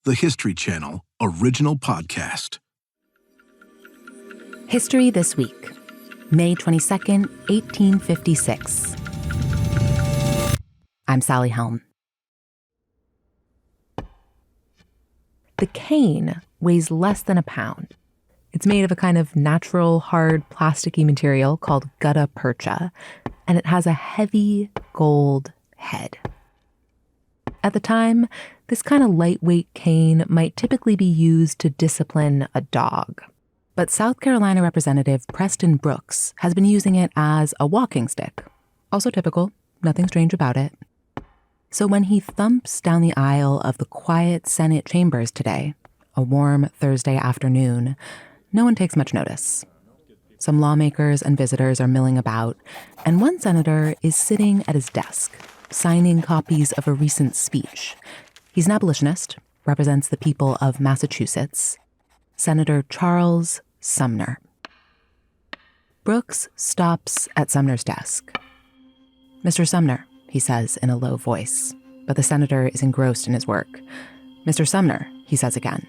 the History Channel original podcast. History This Week, May 22nd, 1856. I'm Sally Helm. The cane weighs less than a pound. It's made of a kind of natural, hard, plasticky material called gutta percha, and it has a heavy gold head. At the time, this kind of lightweight cane might typically be used to discipline a dog. But South Carolina Representative Preston Brooks has been using it as a walking stick. Also typical, nothing strange about it. So when he thumps down the aisle of the quiet Senate chambers today, a warm Thursday afternoon, no one takes much notice. Some lawmakers and visitors are milling about, and one senator is sitting at his desk, signing copies of a recent speech. He's an abolitionist, represents the people of Massachusetts, Senator Charles Sumner. Brooks stops at Sumner's desk. "Mr. Sumner," he says in a low voice, but the senator is engrossed in his work. "Mr. Sumner," he says again.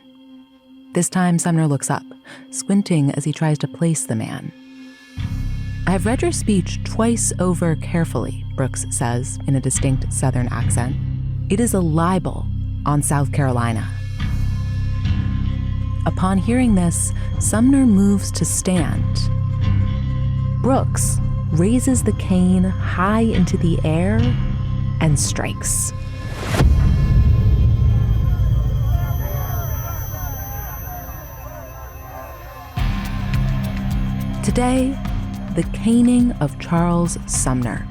This time, Sumner looks up, squinting as he tries to place the man. "I've read your speech twice over carefully," Brooks says in a distinct Southern accent. "It is a libel on South Carolina." Upon hearing this, Sumner moves to stand. Brooks raises the cane high into the air and strikes. Today, the caning of Charles Sumner.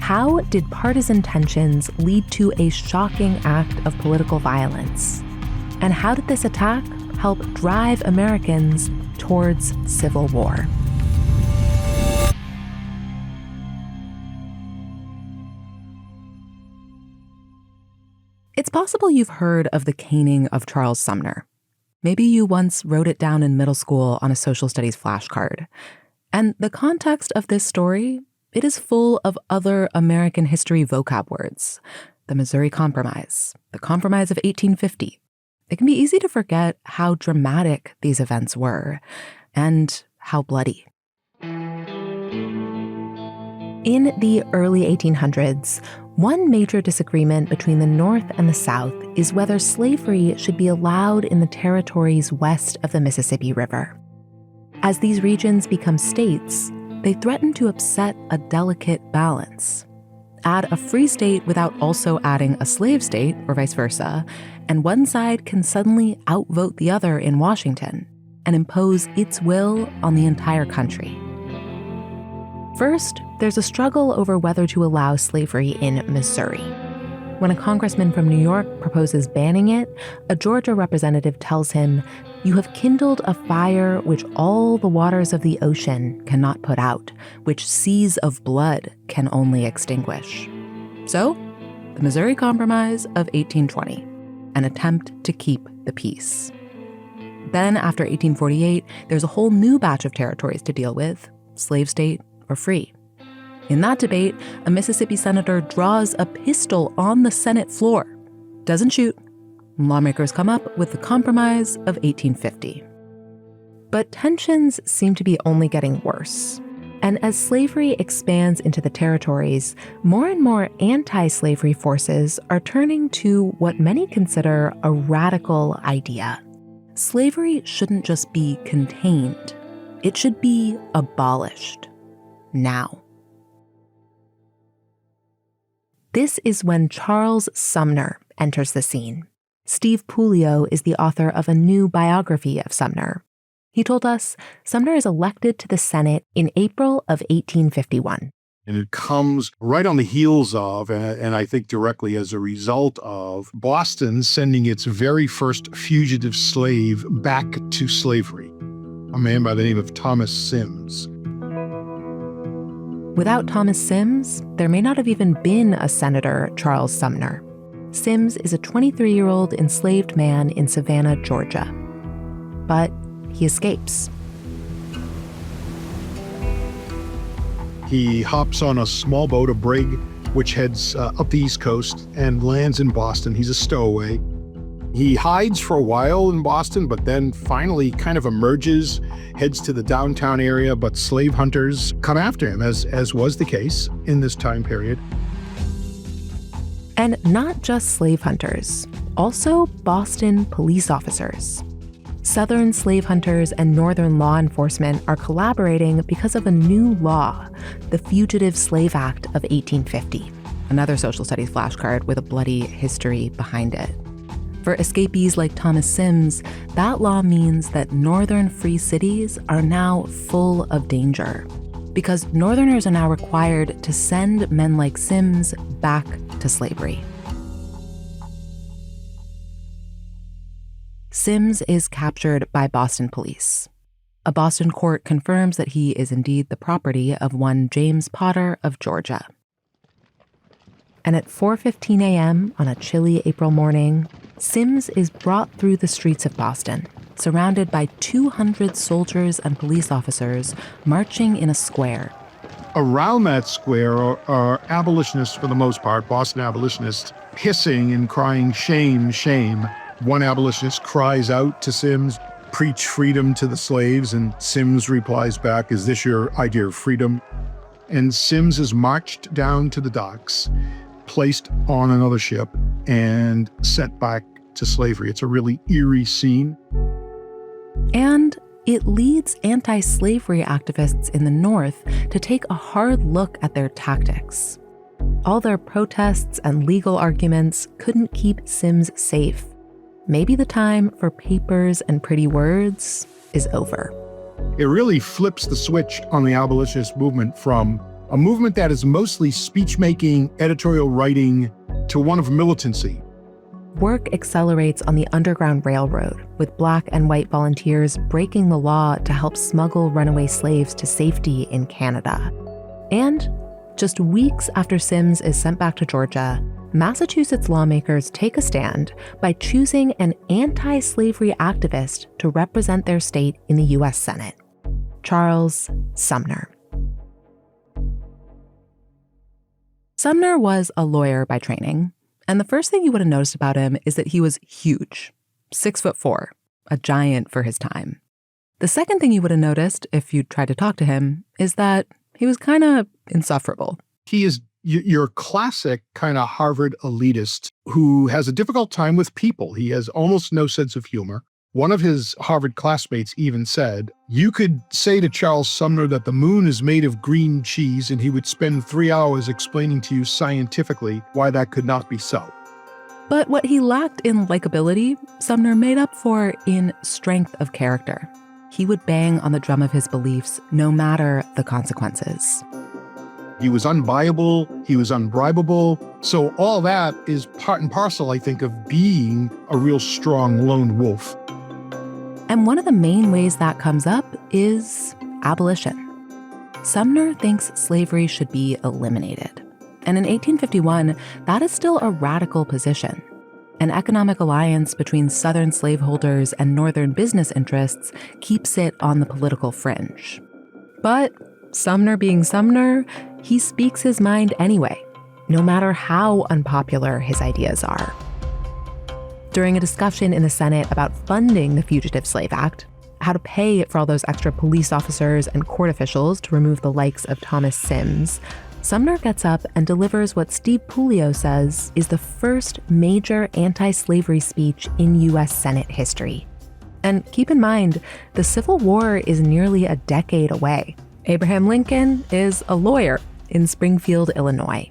How did partisan tensions lead to a shocking act of political violence? And how did this attack help drive Americans towards civil war? It's possible you've heard of the caning of Charles Sumner. Maybe you once wrote it down in middle school on a social studies flashcard. And the context of this story, it is full of other American history vocab words. The Missouri Compromise, the Compromise of 1850. It can be easy to forget how dramatic these events were and how bloody. In the early 1800s, one major disagreement between the North and the South is whether slavery should be allowed in the territories west of the Mississippi River. As these regions become states, they threaten to upset a delicate balance. Add a free state without also adding a slave state, or vice versa, and one side can suddenly outvote the other in Washington and impose its will on the entire country. First, there's a struggle over whether to allow slavery in Missouri. When a congressman from New York proposes banning it, a Georgia representative tells him, "You have kindled a fire which all the waters of the ocean cannot put out, which seas of blood can only extinguish." So, the Missouri Compromise of 1820, an attempt to keep the peace. Then, after 1848, there's a whole new batch of territories to deal with, slave state or free. In that debate, a Mississippi senator draws a pistol on the Senate floor, doesn't shoot. Lawmakers come up with the Compromise of 1850. But tensions seem to be only getting worse. And as slavery expands into the territories, more and more anti-slavery forces are turning to what many consider a radical idea. Slavery shouldn't just be contained. It should be abolished. Now. This is when Charles Sumner enters the scene. Steve Puleo is the author of a new biography of Sumner. He told us Sumner is elected to the Senate in April of 1851. And it comes right on the heels of, and I think directly as a result of, Boston sending its very first fugitive slave back to slavery, a man by the name of Thomas Sims. Without Thomas Sims, there may not have even been a Senator Charles Sumner. Sims is a 23-year-old enslaved man in Savannah, Georgia. But he escapes. He hops on a small boat, a brig, which heads up the East Coast and lands in Boston. He's a stowaway. He hides for a while in Boston, but then finally kind of emerges, heads to the downtown area, but slave hunters come after him, as was the case in this time period. And not just slave hunters, also Boston police officers. Southern slave hunters and Northern law enforcement are collaborating because of a new law, the Fugitive Slave Act of 1850, another social studies flashcard with a bloody history behind it. For escapees like Thomas Sims, that law means that Northern free cities are now full of danger, because Northerners are now required to send men like Sims back to slavery. Sims is captured by Boston police. A Boston court confirms that he is indeed the property of one James Potter of Georgia. And at 4:15 a.m. on a chilly April morning, Sims is brought through the streets of Boston, surrounded by 200 soldiers and police officers marching in a square. Around that square are abolitionists for the most part, Boston abolitionists, hissing and crying, "Shame, shame." One abolitionist cries out to Sims, "Preach freedom to the slaves," and Sims replies back, "Is this your idea of freedom?" And Sims is marched down to the docks, placed on another ship, and sent back to slavery. It's a really eerie scene. And it leads anti-slavery activists in the North to take a hard look at their tactics. All their protests and legal arguments couldn't keep Sims safe. Maybe the time for papers and pretty words is over. It really flips the switch on the abolitionist movement from a movement that is mostly speech-making, editorial writing, to one of militancy. Work accelerates on the Underground Railroad, with Black and white volunteers breaking the law to help smuggle runaway slaves to safety in Canada. And just weeks after Sims is sent back to Georgia, Massachusetts lawmakers take a stand by choosing an anti-slavery activist to represent their state in the U.S. Senate, Charles Sumner. Sumner was a lawyer by training, and the first thing you would have noticed about him is that he was huge, 6'4", a giant for his time. The second thing you would have noticed if you tried to talk to him is that he was kind of insufferable. He is your classic kind of Harvard elitist who has a difficult time with people. He has almost no sense of humor. One of his Harvard classmates even said, "You could say to Charles Sumner that the moon is made of green cheese, and he would spend 3 hours explaining to you scientifically why that could not be so." But what he lacked in likability, Sumner made up for in strength of character. He would bang on the drum of his beliefs no matter the consequences. He was unbuyable, he was unbribable. So all that is part and parcel, I think, of being a real strong lone wolf. And one of the main ways that comes up is abolition. Sumner thinks slavery should be eliminated. And in 1851, that is still a radical position. An economic alliance between Southern slaveholders and Northern business interests keeps it on the political fringe. But Sumner being Sumner, he speaks his mind anyway, no matter how unpopular his ideas are. During a discussion in the Senate about funding the Fugitive Slave Act, how to pay for all those extra police officers and court officials to remove the likes of Thomas Sims, Sumner gets up and delivers what Steve Puleo says is the first major anti-slavery speech in U.S. Senate history. And keep in mind, the Civil War is nearly a decade away. Abraham Lincoln is a lawyer in Springfield, Illinois.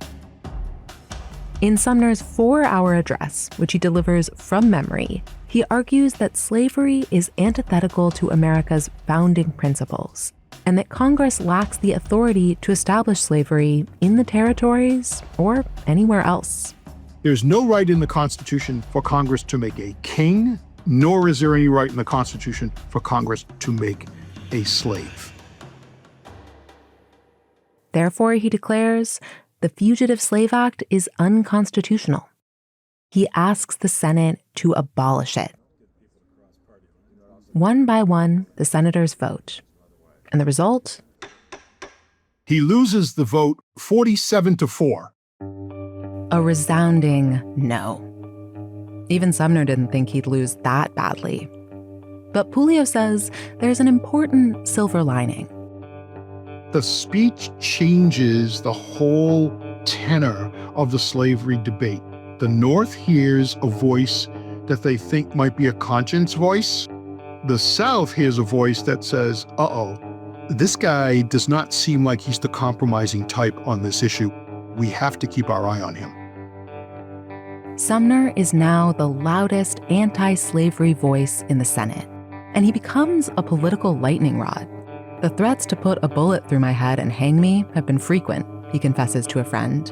In Sumner's 4-hour address, which he delivers from memory, he argues that slavery is antithetical to America's founding principles, and that Congress lacks the authority to establish slavery in the territories or anywhere else. There's no right in the Constitution for Congress to make a king, nor is there any right in the Constitution for Congress to make a slave. Therefore, he declares, the Fugitive Slave Act is unconstitutional. He asks the Senate to abolish it. One by one, the senators vote. And the result? He loses the vote 47-4. A resounding no. Even Sumner didn't think he'd lose that badly. But Puleo says there's an important silver lining. The speech changes the whole tenor of the slavery debate. The North hears a voice that they think might be a conscience voice. The South hears a voice that says, uh-oh, this guy does not seem like he's the compromising type on this issue. We have to keep our eye on him. Sumner is now the loudest anti-slavery voice in the Senate, and he becomes a political lightning rod. The threats to put a bullet through my head and hang me have been frequent, he confesses to a friend.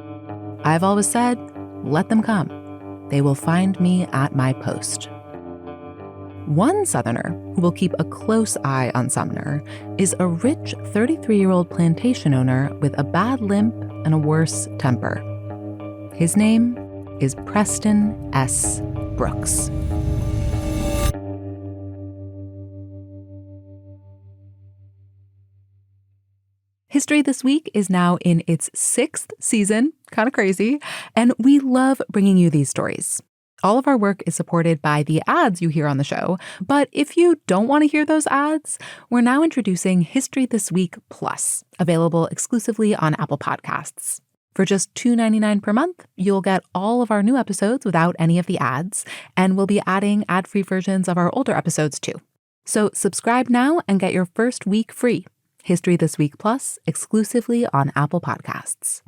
I've always said, let them come. They will find me at my post. One Southerner who will keep a close eye on Sumner is a rich 33-year-old plantation owner with a bad limp and a worse temper. His name is Preston S. Brooks. History This Week is now in its 6th season, kind of crazy, and we love bringing you these stories. All of our work is supported by the ads you hear on the show, but if you don't want to hear those ads, we're now introducing History This Week Plus, available exclusively on Apple Podcasts. For just $2.99 per month, you'll get all of our new episodes without any of the ads, and we'll be adding ad-free versions of our older episodes too. So subscribe now and get your first week free. History This Week Plus, exclusively on Apple Podcasts.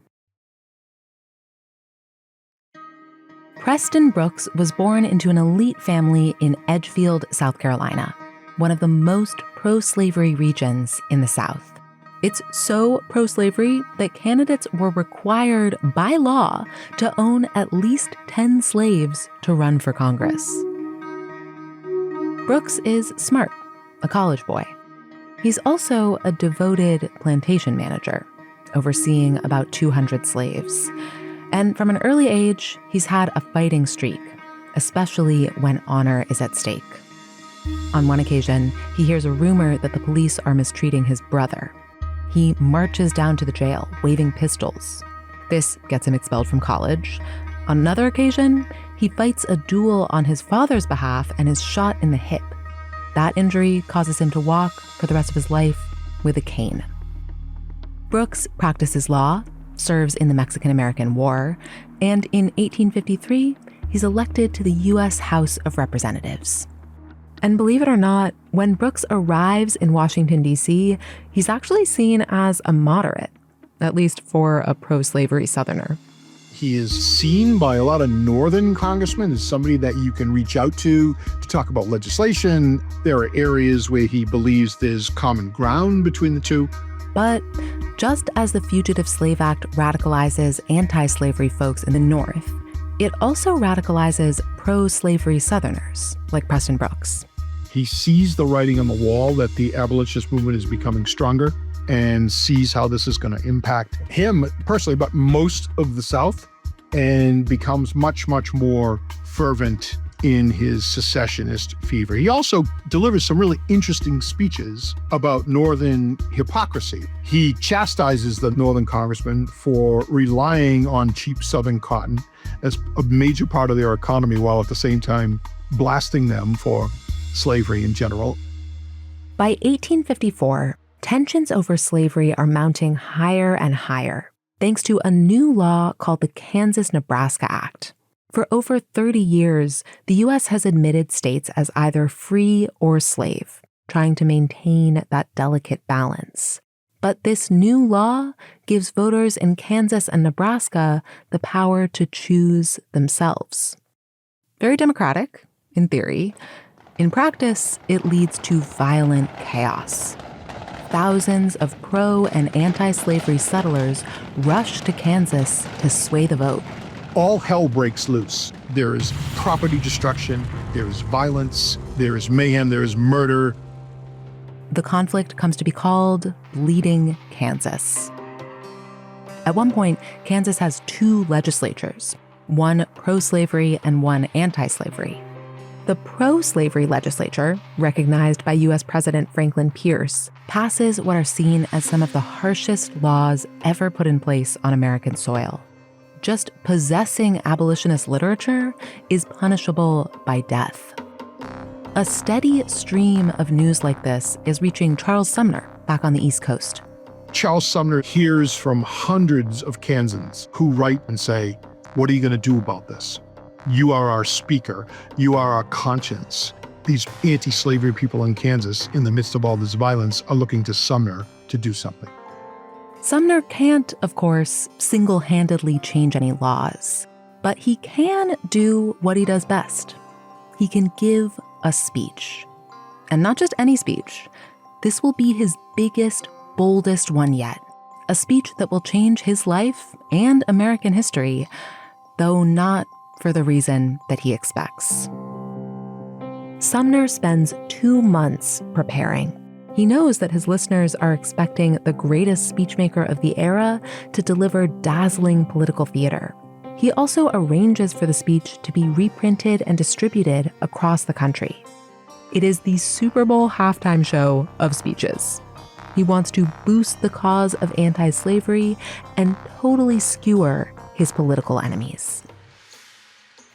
Preston Brooks was born into an elite family in Edgefield, South Carolina, one of the most pro-slavery regions in the South. It's so pro-slavery that candidates were required by law to own at least 10 slaves to run for Congress. Brooks is smart, a college boy. He's also a devoted plantation manager, overseeing about 200 slaves. And from an early age, he's had a fighting streak, especially when honor is at stake. On one occasion, he hears a rumor that the police are mistreating his brother. He marches down to the jail, waving pistols. This gets him expelled from college. On another occasion, he fights a duel on his father's behalf and is shot in the hip. That injury causes him to walk for the rest of his life with a cane. Brooks practices law, serves in the Mexican-American War, and in 1853, he's elected to the U.S. House of Representatives. And believe it or not, when Brooks arrives in Washington, D.C., he's actually seen as a moderate, at least for a pro-slavery Southerner. He is seen by a lot of Northern congressmen as somebody that you can reach out to talk about legislation. There are areas where he believes there's common ground between the two. But just as the Fugitive Slave Act radicalizes anti-slavery folks in the North, it also radicalizes pro-slavery Southerners, like Preston Brooks. He sees the writing on the wall that the abolitionist movement is becoming stronger and sees how this is going to impact him personally, but most of the South, and becomes much, much more fervent in his secessionist fever. He also delivers some really interesting speeches about Northern hypocrisy. He chastises the Northern congressmen for relying on cheap Southern cotton as a major part of their economy, while at the same time blasting them for slavery in general. By 1854, tensions over slavery are mounting higher and higher, thanks to a new law called the Kansas-Nebraska Act. For over 30 years, the U.S. has admitted states as either free or slave, trying to maintain that delicate balance. But this new law gives voters in Kansas and Nebraska the power to choose themselves. Very democratic, in theory. In practice, it leads to violent chaos. Thousands of pro- and anti-slavery settlers rush to Kansas to sway the vote. All hell breaks loose. There is property destruction, there is violence, there is mayhem, there is murder. The conflict comes to be called Bleeding Kansas. At one point, Kansas has 2 legislatures, one pro-slavery and one anti-slavery. The pro-slavery legislature, recognized by U.S. President Franklin Pierce, passes what are seen as some of the harshest laws ever put in place on American soil. just possessing abolitionist literature is punishable by death. A steady stream of news like this is reaching Charles Sumner back on the East Coast. Charles Sumner hears from hundreds of Kansans who write and say, "What are you going to do about this? You are our speaker. You are our conscience." These anti-slavery people in Kansas, in the midst of all this violence, are looking to Sumner to do something. Sumner can't, of course, single-handedly change any laws, but he can do what he does best. He can give a speech. And not just any speech. This will be his biggest, boldest one yet. A speech that will change his life and American history, though not for the reason that he expects. Sumner spends 2 months preparing. He knows that his listeners are expecting the greatest speechmaker of the era to deliver dazzling political theater. He also arranges for the speech to be reprinted and distributed across the country. It is the Super Bowl halftime show of speeches. He wants to boost the cause of anti-slavery and totally skewer his political enemies.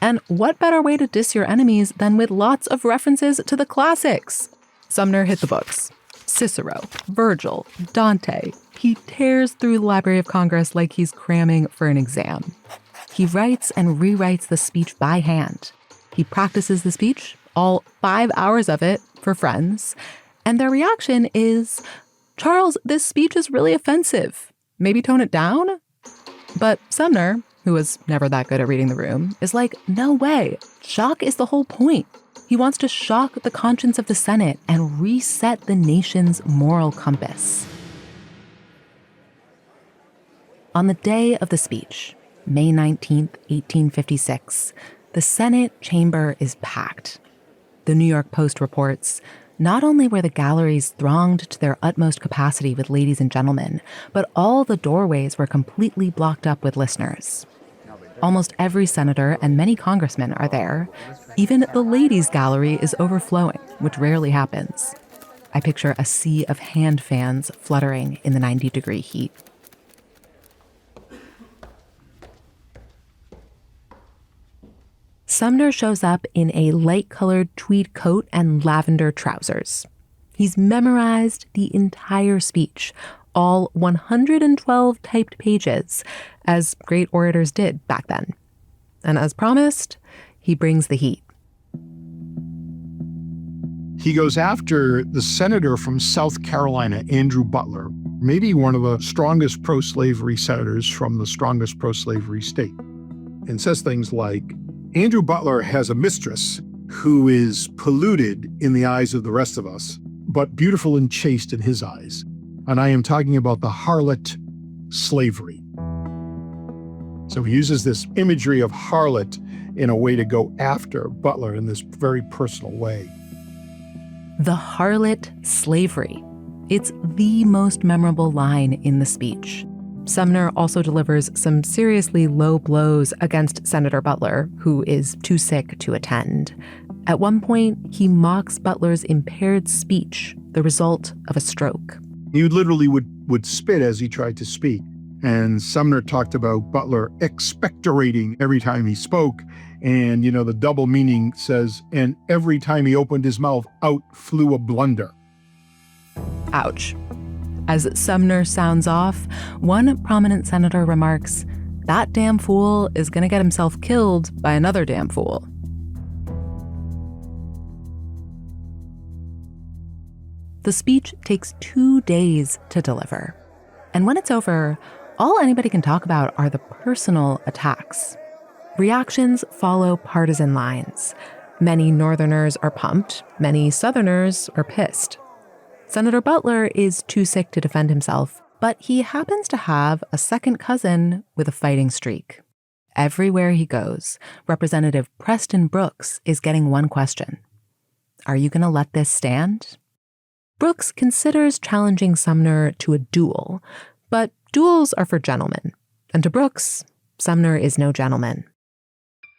And what better way to diss your enemies than with lots of references to the classics? Sumner hit the books. Cicero, Virgil, Dante. He tears through the Library of Congress like he's cramming for an exam. He writes and rewrites the speech by hand. He practices the speech, all 5 hours of it, for friends. And their reaction is, "Charles, this speech is really offensive. Maybe tone it down?" But Sumner, who was never that good at reading the room, is like, no way. Shock is the whole point. He wants to shock the conscience of the Senate and reset the nation's moral compass. On the day of the speech, May 19th, 1856, the Senate chamber is packed. The New York Post reports, not only were the galleries thronged to their utmost capacity with ladies and gentlemen, but all the doorways were completely blocked up with listeners. Almost every senator and many congressmen are there. Even the ladies' gallery is overflowing, which rarely happens. I picture a sea of hand fans fluttering in the 90-degree heat. Sumner shows up in a light-colored tweed coat and lavender trousers. He's memorized the entire speech, all 112 typed pages, as great orators did back then. And as promised, he brings the heat. He goes after the senator from South Carolina, Andrew Butler, maybe one of the strongest pro-slavery senators from the strongest pro-slavery state, and says things like, "Andrew Butler has a mistress who is polluted in the eyes of the rest of us, but beautiful and chaste in his eyes. And I am talking about the harlot slavery." So he uses this imagery of harlot in a way to go after Butler in this very personal way. The harlot slavery. It's the most memorable line in the speech. Sumner also delivers some seriously low blows against Senator Butler, who is too sick to attend. At one point, he mocks Butler's impaired speech, the result of a stroke. He literally would spit as he tried to speak. And Sumner talked about Butler expectorating every time he spoke. And, the double meaning says, and every time he opened his mouth, out flew a blunder. Ouch. As Sumner sounds off, one prominent senator remarks, "That damn fool is going to get himself killed by another damn fool." The speech takes 2 days to deliver. And when it's over, all anybody can talk about are the personal attacks. Reactions follow partisan lines. Many Northerners are pumped, many Southerners are pissed. Senator Butler is too sick to defend himself, but he happens to have a second cousin with a fighting streak. Everywhere he goes, Representative Preston Brooks is getting one question. Are you going to let this stand? Brooks considers challenging Sumner to a duel, but duels are for gentlemen. And to Brooks, Sumner is no gentleman.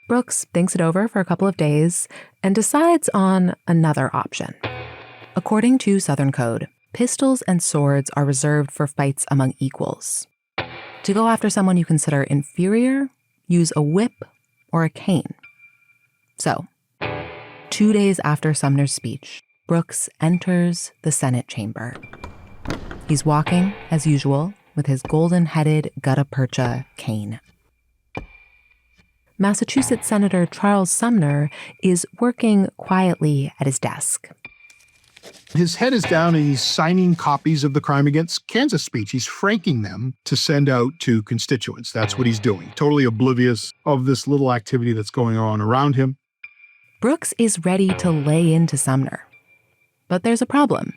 Brooks thinks it over for a couple of days and decides on another option. According to Southern Code, pistols and swords are reserved for fights among equals. To go after someone you consider inferior use a whip or a cane. So, 2 days after Sumner's speech, Brooks enters the Senate chamber. He's walking, as usual, with his golden-headed gutta percha cane. Massachusetts Senator Charles Sumner is working quietly at his desk. His head is down and he's signing copies of the Crime Against Kansas speech. He's franking them to send out to constituents. That's what he's doing, totally oblivious of this little activity that's going on around him. Brooks is ready to lay into Sumner. But there's a problem.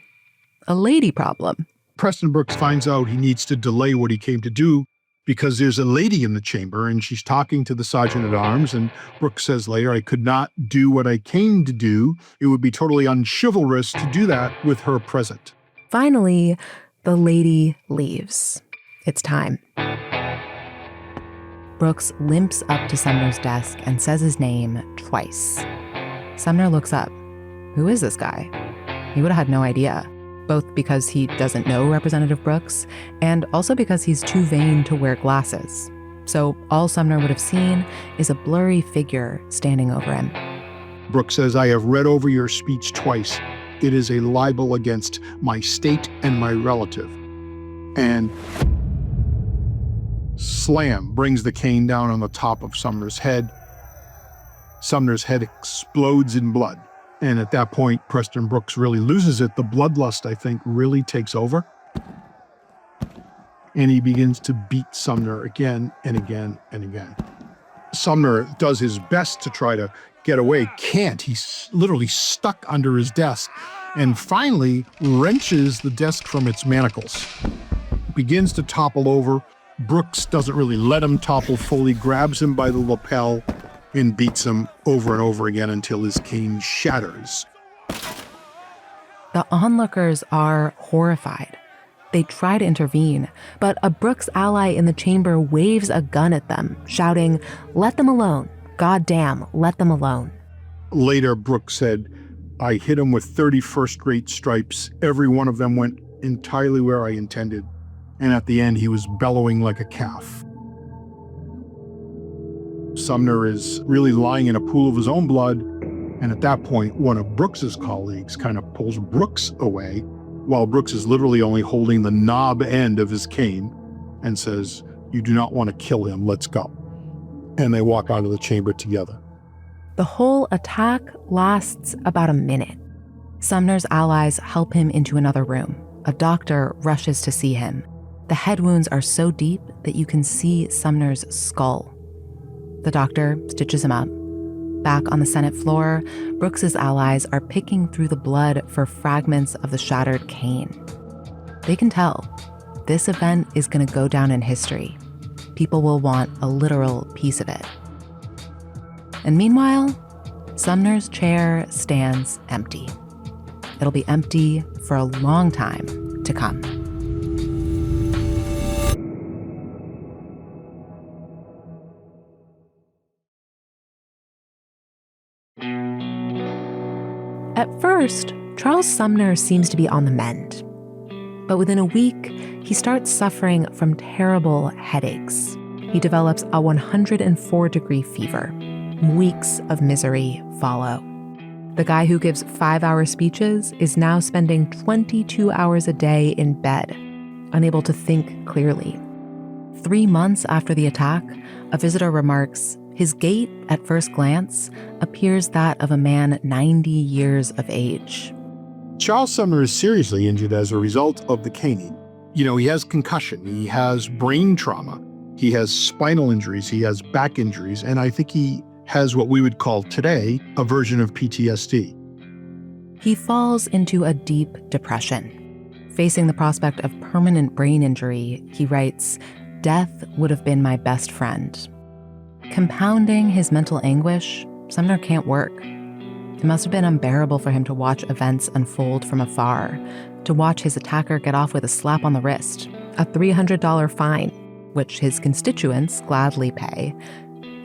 A lady problem. Preston Brooks finds out he needs to delay what he came to do because there's a lady in the chamber and she's talking to the sergeant-at-arms, and Brooks says later, I could not do what I came to do. It would be totally unchivalrous to do that with her present. Finally, the lady leaves. It's time. Brooks limps up to Sumner's desk and says his name twice. Sumner looks up. Who is this guy? He would have had no idea, both because he doesn't know Representative Brooks and also because he's too vain to wear glasses. So all Sumner would have seen is a blurry figure standing over him. Brooks says, I have read over your speech twice. It is a libel against my state and my relative. And slam, brings the cane down on the top of Sumner's head. Sumner's head explodes in blood. And at that point, Preston Brooks really loses it. The bloodlust, I think, really takes over. And he begins to beat Sumner again and again and again. Sumner does his best to try to get away. Can't. He's literally stuck under his desk and finally wrenches the desk from its manacles. Begins to topple over. Brooks doesn't really let him topple fully, grabs him by the lapel and beats him over and over again until his cane shatters. The onlookers are horrified. They try to intervene, but a Brooks ally in the chamber waves a gun at them, shouting, "Let them alone. Goddamn, let them alone." Later, Brooks said, I hit him with 30 first-rate stripes. Every one of them went entirely where I intended. And at the end, he was bellowing like a calf. Sumner is really lying in a pool of his own blood. And at that point, one of Brooks's colleagues kind of pulls Brooks away, while Brooks is literally only holding the knob end of his cane and says, you do not want to kill him, let's go. And they walk out of the chamber together. The whole attack lasts about a minute. Sumner's allies help him into another room. A doctor rushes to see him. The head wounds are so deep that you can see Sumner's skull. The doctor stitches him up. Back on the Senate floor, Brooks's allies are picking through the blood for fragments of the shattered cane. They can tell this event is going to go down in history. People will want a literal piece of it. And meanwhile, Sumner's chair stands empty. It'll be empty for a long time to come. At first, Charles Sumner seems to be on the mend. But within a week, he starts suffering from terrible headaches. He develops a 104-degree fever. Weeks of misery follow. The guy who gives 5-hour speeches is now spending 22 hours a day in bed, unable to think clearly. 3 months after the attack, a visitor remarks, his gait, at first glance, appears that of a man 90 years of age. Charles Sumner is seriously injured as a result of the caning. He has concussion, he has brain trauma, he has spinal injuries, he has back injuries, and I think he has what we would call today a version of PTSD. He falls into a deep depression. Facing the prospect of permanent brain injury, he writes, "Death would have been my best friend." Compounding his mental anguish, Sumner can't work. It must have been unbearable for him to watch events unfold from afar, to watch his attacker get off with a slap on the wrist, a $300 fine, which his constituents gladly pay,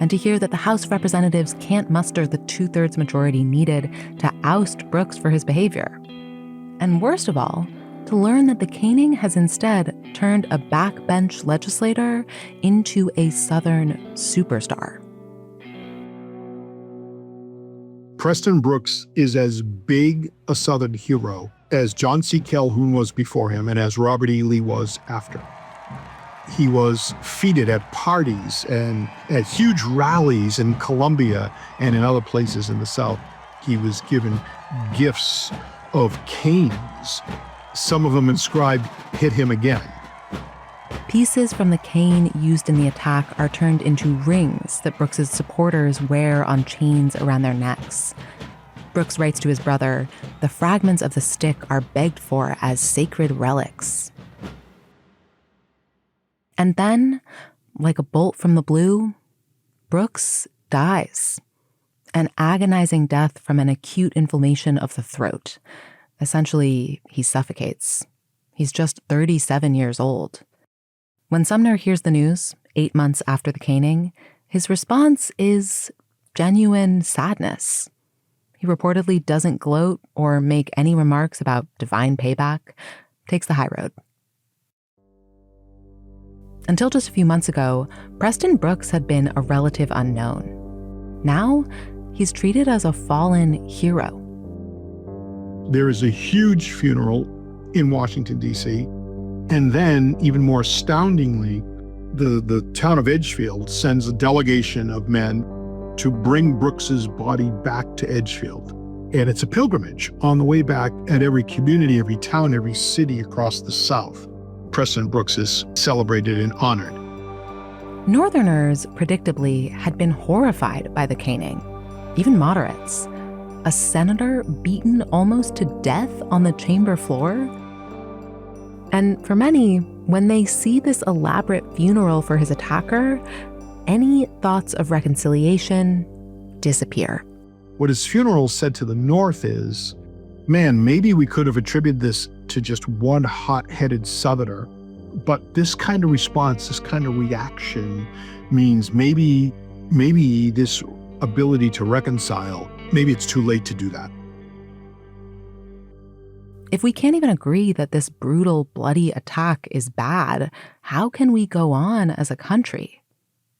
and to hear that the House of Representatives can't muster the 2/3 majority needed to oust Brooks for his behavior. And worst of all, to learn that the caning has instead turned a backbench legislator into a Southern superstar. Preston Brooks is as big a Southern hero as John C. Calhoun was before him and as Robert E. Lee was after. He was feted at parties and at huge rallies in Columbia and in other places in the South. He was given gifts of canes. Some of them inscribed, "Hit him again." Pieces from the cane used in the attack are turned into rings that Brooks's supporters wear on chains around their necks. Brooks writes to his brother, the fragments of the stick are begged for as sacred relics. And then, like a bolt from the blue, Brooks dies. An agonizing death from an acute inflammation of the throat. Essentially, he suffocates. He's just 37 years old. When Sumner hears the news, 8 months after the caning, his response is genuine sadness. He reportedly doesn't gloat or make any remarks about divine payback, takes the high road. Until just a few months ago, Preston Brooks had been a relative unknown. Now, he's treated as a fallen hero. There is a huge funeral in Washington, D.C., and then, even more astoundingly, the town of Edgefield sends a delegation of men to bring Brooks's body back to Edgefield. And it's a pilgrimage on the way back at every community, every town, every city across the South. Preston Brooks is celebrated and honored. Northerners, predictably, had been horrified by the caning, even moderates. A senator beaten almost to death on the chamber floor? And for many, when they see this elaborate funeral for his attacker, any thoughts of reconciliation disappear. What his funeral said to the North is, man, maybe we could have attributed this to just one hot-headed Southerner, but this kind of response, this kind of reaction means maybe this ability to reconcile, maybe it's too late to do that. If we can't even agree that this brutal, bloody attack is bad, how can we go on as a country?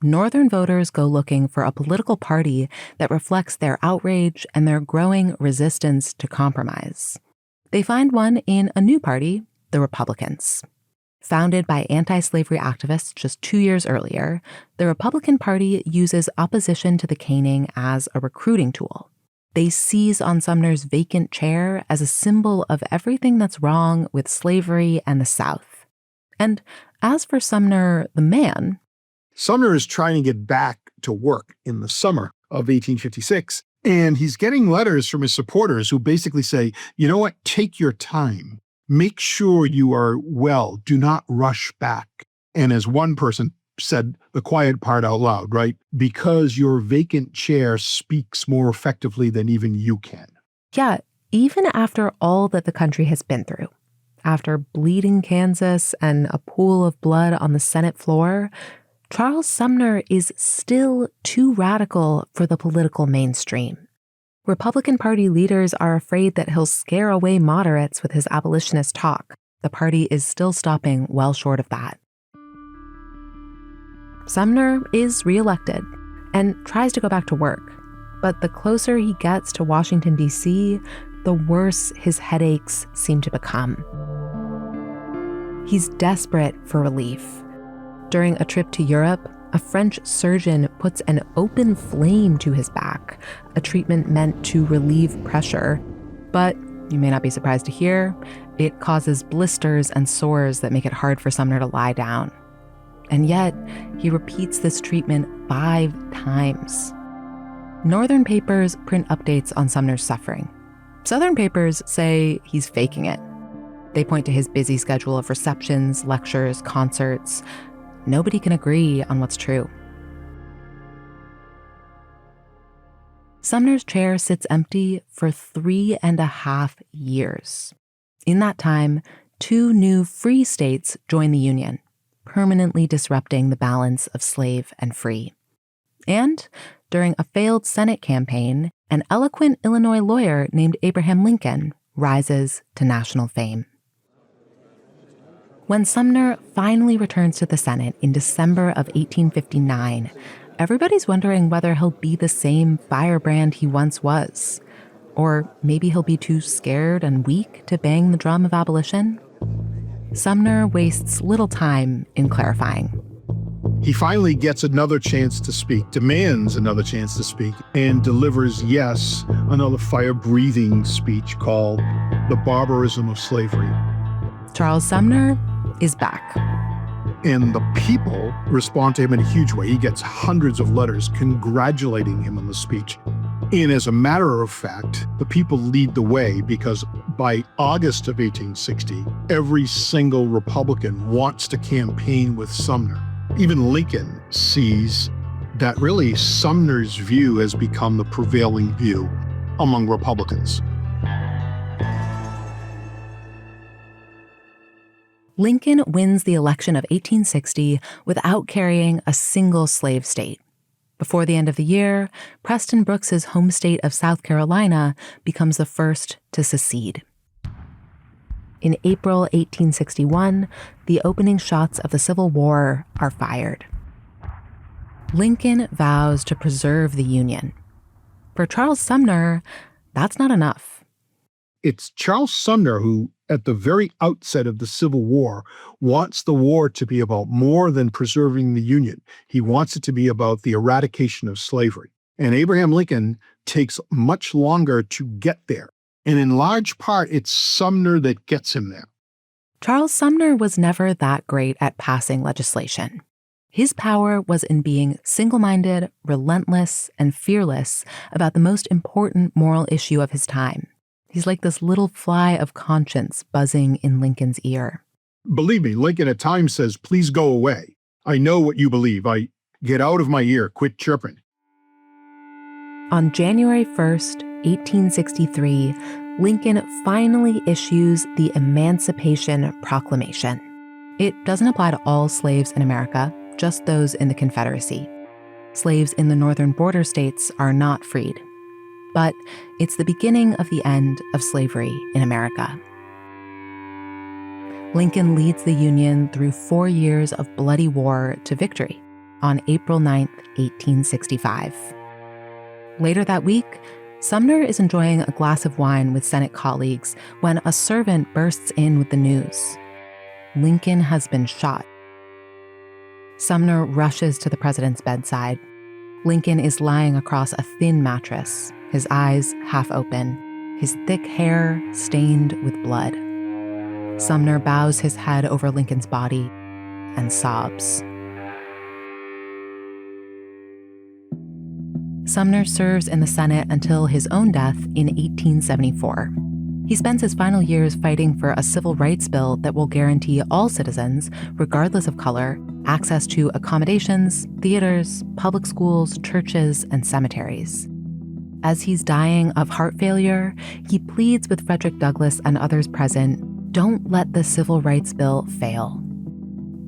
Northern voters go looking for a political party that reflects their outrage and their growing resistance to compromise. They find one in a new party, the Republicans. Founded by anti-slavery activists just 2 years earlier, the Republican Party uses opposition to the caning as a recruiting tool. They seize on Sumner's vacant chair as a symbol of everything that's wrong with slavery and the South. And as for Sumner, the man, Sumner is trying to get back to work in the summer of 1856, and he's getting letters from his supporters who basically say, you know what, take your time. Make sure you are well. Do not rush back. And as one person said the quiet part out loud, right? Because your vacant chair speaks more effectively than even you can. Yeah, even after all that the country has been through, after bleeding Kansas and a pool of blood on the Senate floor, Charles Sumner is still too radical for the political mainstream. Republican Party leaders are afraid that he'll scare away moderates with his abolitionist talk. The party is still stopping well short of that. Sumner is reelected and tries to go back to work, but the closer he gets to Washington, D.C., the worse his headaches seem to become. He's desperate for relief. During a trip to Europe, a French surgeon puts an open flame to his back, a treatment meant to relieve pressure. But, you may not be surprised to hear, it causes blisters and sores that make it hard for Sumner to lie down. And yet, he repeats this treatment 5 times. Northern papers print updates on Sumner's suffering. Southern papers say he's faking it. They point to his busy schedule of receptions, lectures, concerts. Nobody can agree on what's true. Sumner's chair sits empty for 3.5 years. In that time, 2 new free states join the Union, permanently disrupting the balance of slave and free. And during a failed Senate campaign, an eloquent Illinois lawyer named Abraham Lincoln rises to national fame. When Sumner finally returns to the Senate in December of 1859, everybody's wondering whether he'll be the same firebrand he once was. Or maybe he'll be too scared and weak to bang the drum of abolition. Sumner wastes little time in clarifying. He finally gets another chance to speak, demands another chance to speak, and delivers, yes, another fire-breathing speech called The Barbarism of Slavery. Charles Sumner is back. And the people respond to him in a huge way. He gets hundreds of letters congratulating him on the speech. And as a matter of fact, the people lead the way because by August of 1860, every single Republican wants to campaign with Sumner. Even Lincoln sees that really Sumner's view has become the prevailing view among Republicans. Lincoln wins the election of 1860 without carrying a single slave state. Before the end of the year, Preston Brooks' home state of South Carolina becomes the first to secede. In April 1861, the opening shots of the Civil War are fired. Lincoln vows to preserve the Union. For Charles Sumner, that's not enough. It's Charles Sumner who, at the very outset of the Civil War, wants the war to be about more than preserving the Union. He wants it to be about the eradication of slavery. And Abraham Lincoln takes much longer to get there. And in large part, it's Sumner that gets him there. Charles Sumner was never that great at passing legislation. His power was in being single-minded, relentless, and fearless about the most important moral issue of his time. He's like this little fly of conscience buzzing in Lincoln's ear. Believe me, Lincoln at times says, "Please go away. I know what you believe. Get out of my ear. Quit chirping." On January 1st, 1863, Lincoln finally issues the Emancipation Proclamation. It doesn't apply to all slaves in America, just those in the Confederacy. Slaves in the northern border states are not freed. But it's the beginning of the end of slavery in America. Lincoln leads the Union through 4 years of bloody war to victory on April 9th, 1865. Later that week, Sumner is enjoying a glass of wine with Senate colleagues when a servant bursts in with the news. Lincoln has been shot. Sumner rushes to the president's bedside. Lincoln is lying across a thin mattress, his eyes half open, his thick hair stained with blood. Sumner bows his head over Lincoln's body and sobs. Sumner serves in the Senate until his own death in 1874. He spends his final years fighting for a civil rights bill that will guarantee all citizens, regardless of color, access to accommodations, theaters, public schools, churches, and cemeteries. As he's dying of heart failure, he pleads with Frederick Douglass and others present, "Don't let the civil rights bill fail."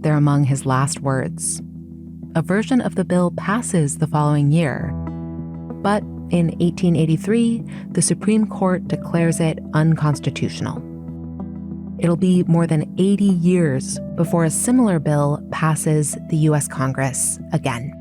They're among his last words. A version of the bill passes the following year. But in 1883, the Supreme Court declares it unconstitutional. It'll be more than 80 years before a similar bill passes the U.S. Congress again.